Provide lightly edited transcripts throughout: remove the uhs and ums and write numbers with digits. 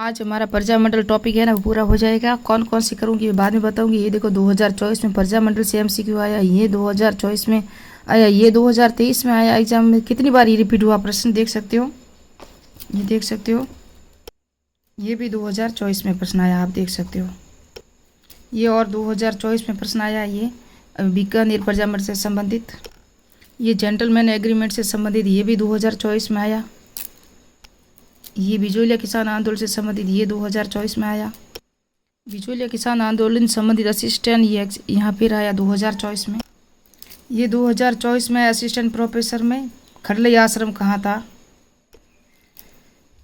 आज हमारा प्रजामंडल टॉपिक है ना वो पूरा हो जाएगा। कौन कौन सी करूँगी ये बाद में बताऊंगी। ये देखो 2024 में प्रजामंडल से एमसीक्यू आया, ये 2024 में आया, ये 2023 में आया एग्जाम में। कितनी बार ये रिपीट हुआ प्रश्न देख सकते हो, ये देख सकते हो। ये भी 2024 में प्रश्न आया, आप देख सकते हो। ये और 2024 में प्रश्न आया, ये बीकानेर प्रजामंडल से संबंधित। ये जेंटलमैन एग्रीमेंट से संबंधित, ये भी 2024 में आया। ये बिजोलिया किसान आंदोलन से संबंधित, ये 2024 में आया। बिजोलिया किसान आंदोलन संबंधित असिस्टेंट, ये यहाँ फिर आया 2024 में। ये 2024 में असिस्टेंट प्रोफेसर में खड़लई आश्रम कहाँ था,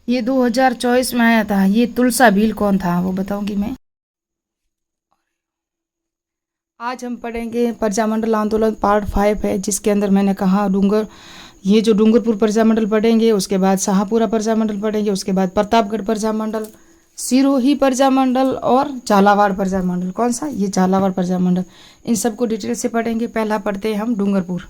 ये 2024 में आया था। ये तुलसा भील कौन था वो बताऊंगी मैं। आज हम पढ़ेंगे प्रजामंडल आंदोलन पार्ट 5 है, जिसके अंदर मैंने कहा ये जो डूंगरपुर प्रजामंडल पढ़ेंगे, उसके बाद शाहपुरा प्रजामंडल पढ़ेंगे, उसके बाद प्रतापगढ़ प्रजामंडल, सिरोही प्रजामंडल और झालावाड़ प्रजामंडल। कौन सा, ये झालावाड़ प्रजामंडल। इन सबको डिटेल से पढ़ेंगे। पहला पढ़ते हैं हम डूंगरपुर।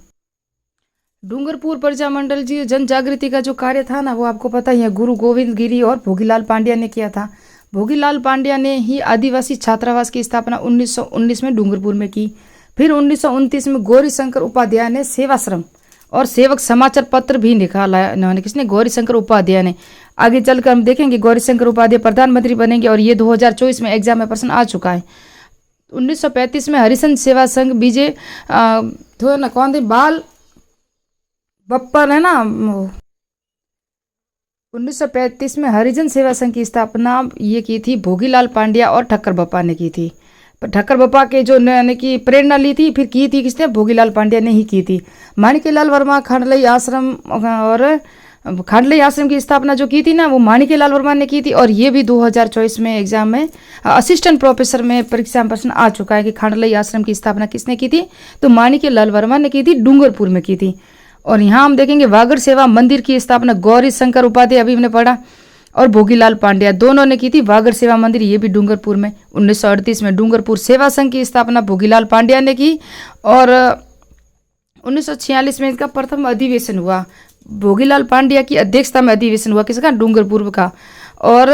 डूंगरपुर प्रजामंडल जी जन जागृति का जो कार्य था ना, वो आपको पता ही है, गुरु गोविंद गिरी और भोगीलाल पांड्या ने किया था। भोगीलाल पांड्या ने ही आदिवासी छात्रावास की स्थापना 1919 में डूंगरपुर में की। फिर 1929 में गौरी शंकर उपाध्याय ने सेवाश्रम और सेवक समाचार पत्र भी निकाला इन्होंने। किसने, गौरी शंकर उपाध्याय ने। आगे चलकर हम देखेंगे गौरी शंकर उपाध्याय प्रधानमंत्री बनेंगे और ये 2024 में एग्जाम में प्रश्न आ चुका है। 1935 में हरिशन सेवा संघ बीजे तो ना कौन थे, बाल बप्पा है ना। 1935 में हरिजन सेवा संघ की स्थापना ये की थी भोगीलाल पांड्या और ठक्कर बप्पा ने की थी। ठक्कर बप्पा के जो यानी कि प्रेरणा ली थी, फिर की थी किसने, भोगीलाल पांड्या ने ही की थी। माणिक्यलाल वर्मा खांडलई आश्रम और खांडलई आश्रम की स्थापना जो की थी ना, वो माणिक्यलाल वर्मा ने की थी। और ये भी 2024 में एग्जाम में असिस्टेंट प्रोफेसर में परीक्षा में प्रश्न आ चुका है कि खांडलई आश्रम की स्थापना किसने की थी, तो माणिक्यलाल वर्मा ने की थी, डूंगरपुर में की थी। और यहाँ हम देखेंगे वागड़ सेवा मंदिर की स्थापना गौरी शंकर उपाध्याय, अभी हमने पढ़ा, और भोगीलाल पांड्या दोनों ने की थी। वागड़ सेवा मंदिर ये भी डूंगरपुर में। 1938 में डूंगरपुर सेवा संघ की स्थापना भोगीलाल पांड्या ने की। और 1946 में इसका प्रथम अधिवेशन हुआ, भोगीलाल पांड्या की अध्यक्षता में अधिवेशन हुआ, किसका, डूंगरपुर का। और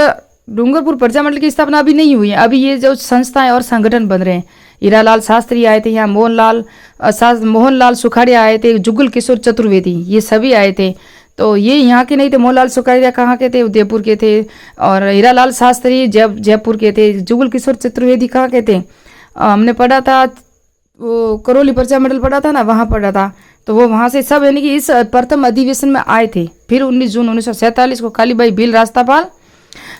डूंगरपुर प्रजामंडल की स्थापना अभी नहीं हुई है, अभी ये जो संस्थाएं और संगठन बन रहे हैं। हीरालाल शास्त्री आए थे यहाँ, मोहनलाल सुखाड़िया आए थे, जुगल किशोर चतुर्वेदी, ये सभी आए थे। तो ये यहाँ के नहीं थे। मोहनलाल सुखाड़िया कहाँ के थे, उदयपुर के थे। और हीरालाल शास्त्री जयपुर के थे। जुगल किशोर चतुर्वेदी कहाँ के थे, हमने पढ़ा था वो करौली प्रजामंडल पढ़ा था ना, वहाँ पढ़ा था। तो वो वहाँ से सब यानी कि इस प्रथम अधिवेशन में आए थे। फिर 19 जून 1947 को कालीबाई भील रास्तापाल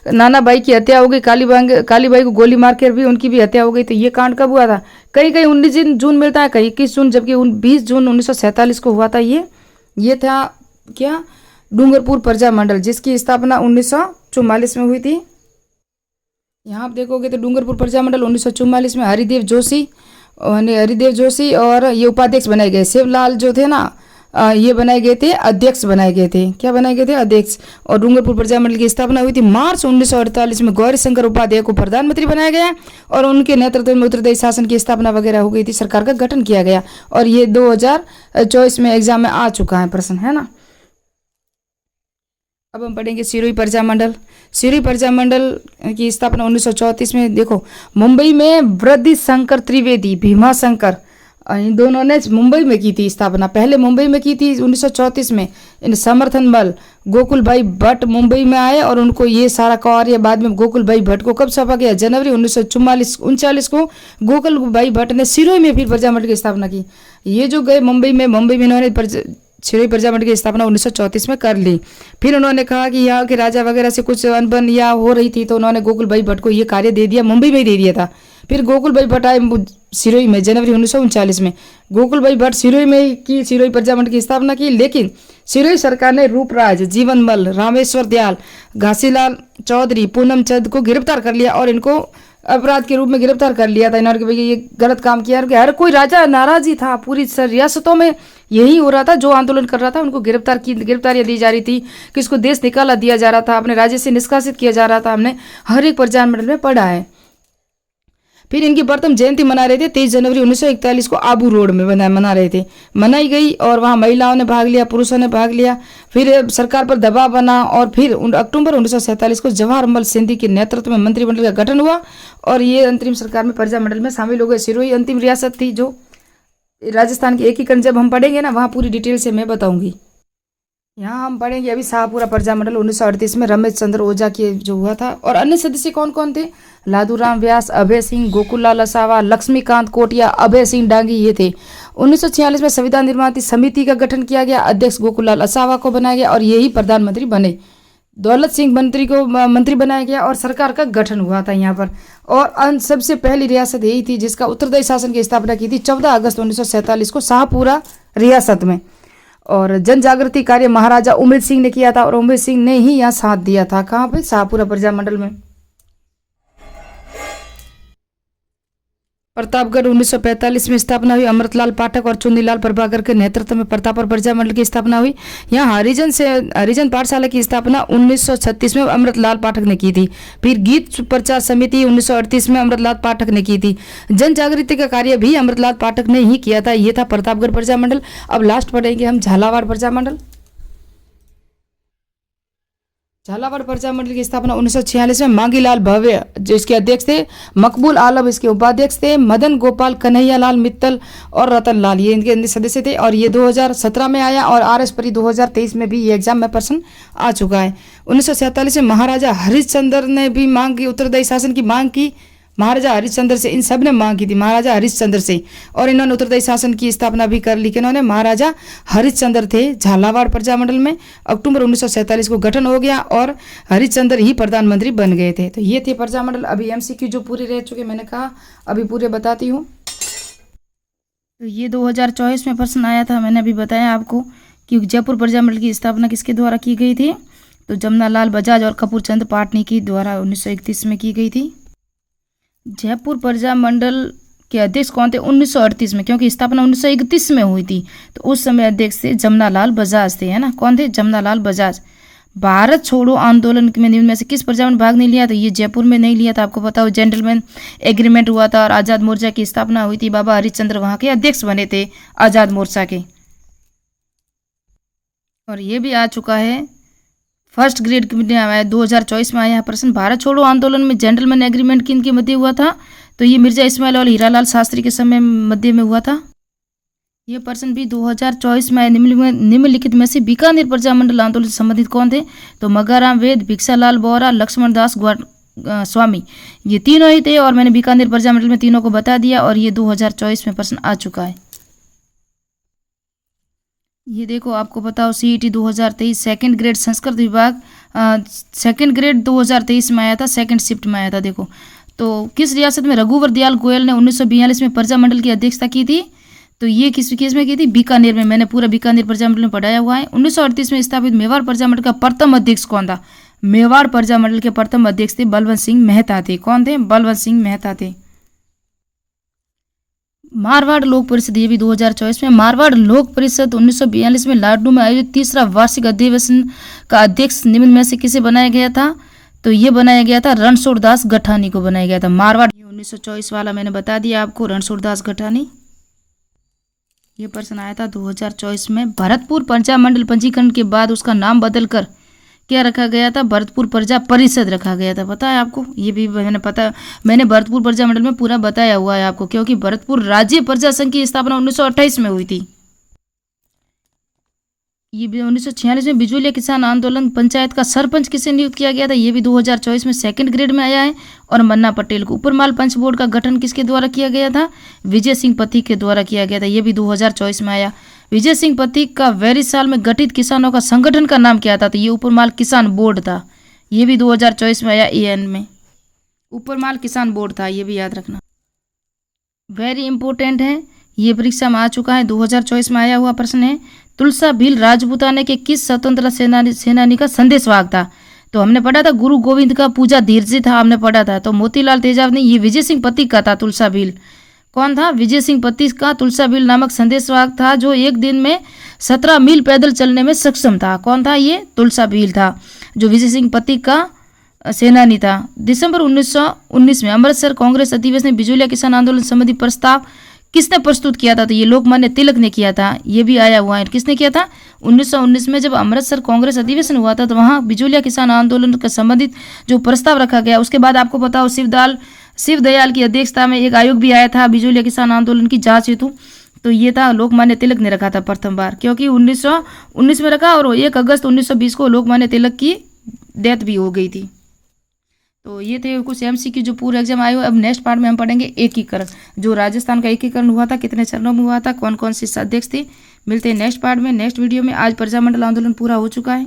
नानाबाई की हत्या हो गई। कालीबाई को गोली मार कर भी उनकी भी हत्या हो गई। तो ये कांड कब हुआ था, कहीं कहीं 19 जून मिलता है, कहीं 21 जून, जबकि 20 जून 1947 को हुआ था। ये था क्या, डूंगरपुर प्रजामंडल, जिसकी स्थापना 1944 में हुई थी। यहाँ आप देखोगे तो डूंगरपुर प्रजामंडल 1944 में हरिदेव जोशी और ये उपाध्यक्ष बनाए गए। शिवलाल जो थे ना, ये बनाए गए थे, अध्यक्ष बनाए गए थे। क्या बनाए गए थे, अध्यक्ष। और डूंगरपुर प्रजामंडल की स्थापना हुई थी मार्च 1948 में। गौरी शंकर उपाध्याय को प्रधानमंत्री बनाया गया और उनके नेतृत्व में उत्तरदायी शासन की स्थापना वगैरह हो गई थी, सरकार का गठन किया गया। और ये 2024 में एग्जाम में आ चुका है प्रश्न, है ना। अब हम पढ़ेंगे सिरोही प्रजामंडल। सिरोही प्रजामंडल की स्थापना 1934 में। देखो, मुंबई में वृद्धि शंकर त्रिवेदी, भीमा शंकर, इन दोनों ने मुंबई में की थी स्थापना। पहले मुंबई में की थी 1934 में। इन समर्थन बल गोकुल भाई भट्ट मुंबई में आए और उनको ये सारा कार्य बाद में गोकुल भाई भट्ट को कब सौंपा गया, जनवरी 1939 को गोकुल भाई भट्ट ने सिरोही में फिर प्रजामंडल की स्थापना की। ये जो गए मुंबई में इन्होंने सिरोही प्रजामंडल की स्थापना 1934 में कर ली। फिर उन्होंने कहा कि यहाँ के राजा वगैरह से कुछ अनबन या हो रही थी, तो उन्होंने गोकुल भाई भट्ट को ये कार्य दे दिया, मुंबई में ही दे दिया था। फिर गोकुल भाई भट्ट आए सिरोही में जनवरी 1939 में। गोकुल भाई भट्ट सिरोही में की सिरोही प्रजामंडल की स्थापना की। लेकिन सिरोही सरकार ने रूपराज, जीवनमल, रामेश्वर दयाल, घासीलाल चौधरी, पूनम चंद को गिरफ्तार कर लिया और इनको अपराध के रूप में गिरफ्तार कर लिया था। इन्होंने भाई ये गलत काम किया। हर कोई राजा नाराज ही था, पूरी रियासतों में यही हो रहा था। जो आंदोलन कर रहा था उनको गिरफ्तारियां दी जा रही थी, किसको देश निकाला दिया जा रहा था, अपने राज्य से निष्कासित किया जा रहा था। हमने हर एक प्रजामंडल में पढ़ा है। फिर इनकी प्रथम जयंती मना रहे थे 23 जनवरी 1941 को आबू रोड में मना रहे थे, मनाई गई और वहाँ महिलाओं ने भाग लिया, पुरुषों ने भाग लिया। फिर सरकार पर दबाव बना और फिर अक्टूबर 1947 को जवाहरलाल सिंधी के नेतृत्व में मंत्रिमंडल का गठन हुआ और ये अंतरिम सरकार में प्रजामंडल में शामिल हो गए। सिरोही अंतिम रियासत थी जो राजस्थान की एकीकरण जब हम पढ़ेंगे ना, वहाँ पूरी डिटेल से मैं बताऊंगी। यहाँ हम पढ़ेंगे अभी शाहपुरा प्रजामंडल 1938 में रमेश चंद्र ओझा के जो हुआ था। और अन्य सदस्य कौन कौन थे? लादूराम व्यास, अभय सिंह, गोकुललाल असावा, लक्ष्मीकांत कोटिया, अभय सिंह डांगी, ये थे। 1946 में संविधान निर्माण समिति का गठन किया गया, अध्यक्ष गोकुललाल असावा को बनाया गया और यही प्रधानमंत्री बने। दौलत सिंह मंत्री को मंत्री बनाया गया और सरकार का गठन हुआ था यहाँ पर। और सबसे पहली रियासत यही थी जिसका उत्तरदायी शासन की स्थापना की थी 14 अगस्त 1947 को शाहपुरा रियासत में। और जन जागृति कार्य महाराजा उमेद सिंह ने किया था और उमेद सिंह ने ही यहाँ साथ दिया था। कहाँ पे? शाहपुरा प्रजामंडल में। प्रतापगढ़ 1945 में स्थापना हुई, अमृतलाल पाठक और चुन्नीलाल प्रभाकर के नेतृत्व में प्रतापगढ़ प्रजामंडल की स्थापना हुई। यहाँ हरिजन पाठशाला की स्थापना 1936 में अमृतलाल पाठक ने की थी। फिर गीत प्रचार समिति 1938 में अमृतलाल पाठक ने की थी। जन जागृति का कार्य भी अमृतलाल पाठक ने ही किया था। ये था प्रतापगढ़ प्रजामंडल। अब लास्ट पढ़ेंगे हम झालावाड़ प्रजामंडल। झालावाड़ प्रजामंडल की स्थापना 1946 में मांगीलाल भव्य जो इसके अध्यक्ष थे, मकबूल आलम इसके उपाध्यक्ष थे, मदन गोपाल, कन्हैयालाल मित्तल और रतन लाल ये इनके सदस्य थे। और ये 2017 में आया और RS परी 2023 में भी ये एग्जाम में प्रश्न आ चुका है। 1947 में महाराजा हरिश्चंद्र ने भी मांग की, उत्तरदायी शासन की मांग की महाराजा हरिश्चंद्र से। इन सब ने मांग की थी महाराजा हरिश्चंद्र से और इन्होंने उत्तरदायी शासन की स्थापना भी कर ली। इन्होंने महाराजा हरिश्चंद्र थे। झालावाड़ प्रजामंडल में अक्टूबर 1947 को गठन हो गया और हरिश्चंद्र ही प्रधानमंत्री बन गए थे। तो ये थे प्रजामंडल। अभी MCQ जो पूरे रह चुके, मैंने कहा अभी पूरे बताती हूँ। तो ये 2024 में प्रश्न आया था, मैंने अभी बताया आपको कि जयपुर प्रजामंडल की स्थापना किसके द्वारा की गई थी? तो जमनालाल बजाज और कपूर चंद पाटनी की द्वारा 1931 में की गई थी। जयपुर प्रजामंडल के अध्यक्ष कौन थे? 1938 में, क्योंकि स्थापना 1931 में हुई थी तो उस समय अध्यक्ष थे जमनालाल बजाज थे, है ना। कौन थे? जमनालाल बजाज। भारत छोड़ो आंदोलन में निम्न में से किस प्रजा में भाग नहीं लिया? तो ये जयपुर में नहीं लिया था। आपको पता हो जेंटलमैन एग्रीमेंट हुआ था और आज़ाद मोर्चा की स्थापना हुई थी। बाबा हरिश्चंद्र वहाँ के अध्यक्ष बने थे आज़ाद मोर्चा के। और ये भी आ चुका है फर्स्ट ग्रेड कमेटी आया 2024 में आया है प्रश्न। भारत छोड़ो आंदोलन में जेंटलमैन एग्रीमेंट किन के मध्य हुआ था? तो ये मिर्जा इस्माइल और हीरालाल शास्त्री के समय मध्य में हुआ था। ये प्रश्न भी 2024 में आया। निम्नलिखित में से बीकानेर प्रजामंडल आंदोलन से संबंधित कौन थे? तो मगाराम वेद, भिक्षालाल बोहरा, लक्ष्मण दास स्वामी, ये तीनों ही थे और मैंने बीकानेर प्रजामंडल में तीनों को बता दिया और ये 2024 में प्रश्न आ चुका है। ये देखो आपको बताओ CET 2023 सेकंड ग्रेड संस्कृत विभाग सेकंड ग्रेड 2023 में आया था, सेकंड शिफ्ट में आया था। देखो तो किस रियासत में रघुवर दयाल गोयल ने 1942 में प्रजामंडल की अध्यक्षता की थी? तो ये किस केस में की थी? बीकानेर में। मैंने पूरा बीकानेर प्रजामंडल में पढ़ाया हुआ है। 1938 में स्थापित मेवाड़ प्रजामंडल का प्रथम अध्यक्ष कौन था? मेवाड़ प्रजामंडल के प्रथम अध्यक्ष थे बलवंत सिंह मेहता थे। कौन थे? बलवंत सिंह मेहता थे। मारवाड़ लोक परिषद, ये भी 2024 में। मारवाड़ लोक परिषद 1942 में लाडनू में आयोजित तीसरा वार्षिक अधिवेशन का अध्यक्ष निम्न में से किसे बनाया गया था? तो ये बनाया गया था रणछोड़ दास गठानी को बनाया गया था। मारवाड़ 1924 वाला मैंने बता दिया आपको, रणछोड़ दास गठानी। ये प्रश्न आया था 2024 में। भरतपुर प्रजामंडल पंजीकरण के बाद उसका नाम बदलकर क्या रखा गया था? भरतपुर प्रजा परिषद रखा गया था। पता है आपको? ये भी मैंने भरतपुर प्रजामंडल में पूरा बताया हुआ है आपको, क्योंकि भरतपुर राज्य प्रजा संघ की स्थापना 1928 में हुई थी। ये भी 1946 में बिजुलिया किसान आंदोलन पंचायत का सरपंच किसे नियुक्त किया गया था? ये भी 2024 में सेकंड ग्रेड में आया है। और मन्ना पटेल को। उपरमाल पंच बोर्ड का गठन किसके द्वारा किया गया था? विजय सिंह पथिक के द्वारा किया गया था। ये भी 2024 में आया। विजय सिंह पथिक का वैरी साल में गठित किसानों का संगठन का नाम क्या था? तो ये उपरमाल किसान बोर्ड था। ये भी 2024 में आया। AN में उपरमाल किसान बोर्ड था, ये भी याद रखना, वेरी इंपॉर्टेंट है। ये परीक्षा में आ चुका है, 2024 में आया हुआ प्रश्न है। तुलसा भील राजपूताना के किस स्वतंत्र सेनानी का संदेशवाहक था? तो हमने पढ़ा था गुरु गोविंद का पूजा धीरजी था, हमने पढ़ा था। तो मोतीलाल तेजाब ने, ये विजय सिंह पथिक का था तुलसा भील। कौन था? विजय सिंह पथिक का तुलसा भील नामक संदेशवाहक था जो एक दिन में 17 मील पैदल चलने में सक्षम था। कौन था? ये तुलसा भील था, जो विजय सिंह पथिक का सेनानी था। दिसंबर 1919 में अमृतसर कांग्रेस अधिवेशन में बिजोलिया किसान आंदोलन संबंधी प्रस्ताव किसने प्रस्तुत किया था? तो ये लोकमान्य तिलक ने किया था। ये भी आया हुआ है, किसने किया था? 1919 में जब अमृतसर कांग्रेस अधिवेशन हुआ था तो वहाँ बिजोलिया किसान आंदोलन का संबंधित जो प्रस्ताव रखा गया। उसके बाद आपको बताओ शिवदयाल की अध्यक्षता में एक आयोग भी आया था बिजोलिया किसान आंदोलन की जांच हेतु। तो ये था लोकमान्य तिलक ने रखा था प्रथम बार, क्योंकि 1919 में रखा और 1 अगस्त 1920 को लोकमान्य तिलक की डेथ भी हो गई थी। तो ये थे कुछ एमसीक्यू जो पूरे एग्जाम आए हुए। अब नेक्स्ट पार्ट में हम पढ़ेंगे एकीकरण, जो राजस्थान का एकीकरण हुआ था, कितने चरणों में हुआ था, कौन कौन सी अध्यक्ष थे। मिलते हैं नेक्स्ट पार्ट में, नेक्स्ट वीडियो में। आज प्रजामंडल आंदोलन पूरा हो चुका है।